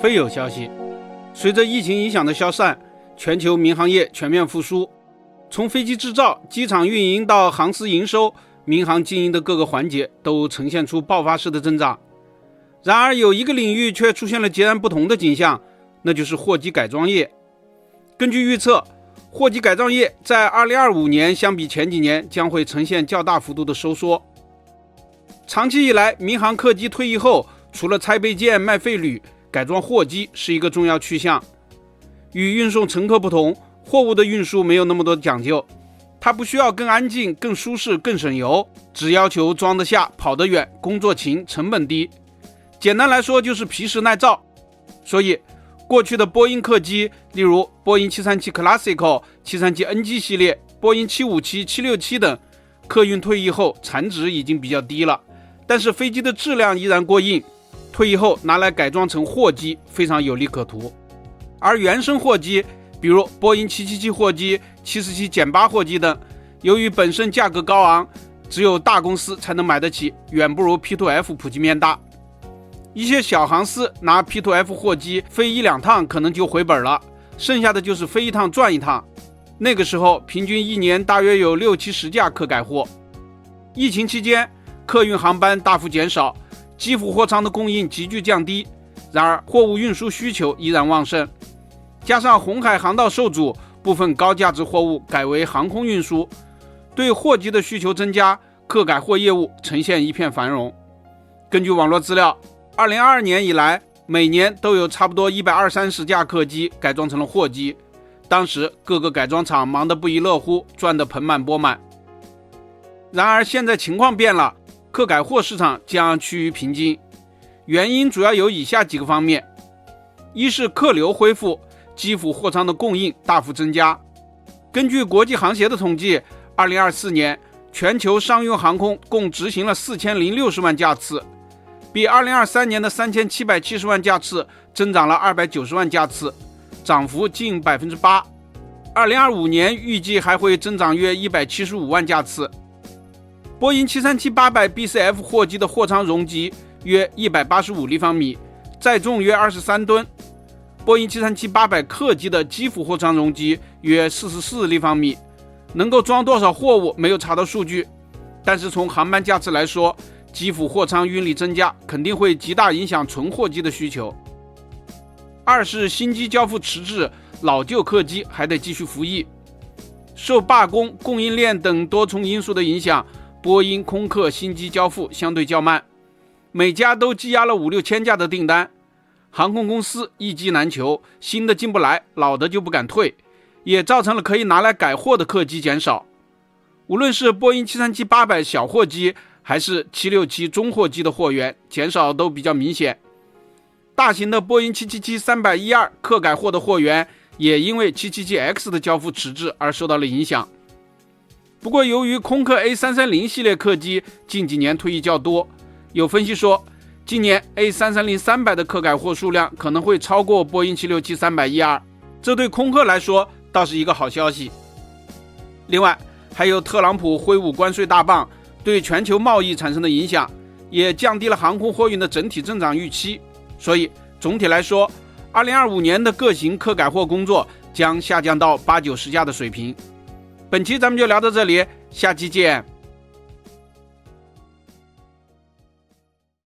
非有消息，随着疫情影响的消散，全球民航业全面复苏，从飞机制造、机场运营到航司营收，民航经营的各个环节都呈现出爆发式的增长。然而有一个领域却出现了截然不同的景象，那就是货机改装业。根据预测，货机改装业在2025年相比前几年将会呈现较大幅度的收缩。长期以来，民航客机退役后，除了拆配件、卖废铝，改装货机是一个重要去向。与运送乘客不同，货物的运输没有那么多讲究，它不需要更安静、更舒适、更省油，只要求装得下、跑得远、工作勤、成本低。简单来说就是皮实耐造。所以过去的波音客机，例如波音737 Classic、737 NG 系列、波音757、767等，客运退役后产值已经比较低了，但是飞机的质量依然过硬，退役后拿来改装成货机非常有利可图。而原生货机，比如波音777货机、747-8货机等，由于本身价格高昂，只有大公司才能买得起，远不如 P2F 普及面大。一些小航司拿 P2F 货机飞1-2趟可能就回本了，剩下的就是飞一趟赚一趟。那个时候平均一年大约有60-70架客改货。疫情期间，客运航班大幅减少，机辅货舱的供应急剧降低，然而货物运输需求依然旺盛。加上红海航道受阻，部分高价值货物改为航空运输，对货机的需求增加，客改货业务呈现一片繁荣。根据网络资料，2022年以来，每年都有差不多120-130架客机改装成了货机，当时各个改装厂忙得不亦乐乎，赚得盆满钵满。然而现在情况变了，客改货市场将趋于平静，原因主要有以下几个方面：一是客流恢复，机辅货舱的供应大幅增加。根据国际航协的统计，2024年全球商用航空共执行了4060万架次，比2023年的3770万架次增长了290万架次，涨幅近 8%。 2025年预计还会增长约175万架次。波音737-800 BCF 货机的货舱容积约185立方米，载重约23吨。波音737-800客机的机辅货舱容积约44立方米，能够装多少货物没有查到数据，但是从航班架次来说，机辅货舱运力增加肯定会极大影响纯货机的需求。二是新机交付迟滞，老旧客机还得继续服役。受罢工、供应链等多重因素的影响，波音、空客新机交付相对较慢，每家都积压了5-6千架的订单。航空公司一机难求，新的进不来，老的就不敢退，也造成了可以拿来改货的客机减少。无论是波音737-800小货机还是767中货机的货源减少都比较明显。大型的波音777-312客改货的货源也因为 777X 的交付迟滞而受到了影响。不过由于空客 A330 系列客机近几年退役较多，有分析说今年 A330-300的客改货数量可能会超过波音767-312，这对空客来说倒是一个好消息。另外还有特朗普挥舞关税大棒对全球贸易产生的影响，也降低了航空货运的整体增长预期。所以总体来说，2025年的各型客改货工作将下降到8-90架的水平。本期咱们就聊到这里，下期见。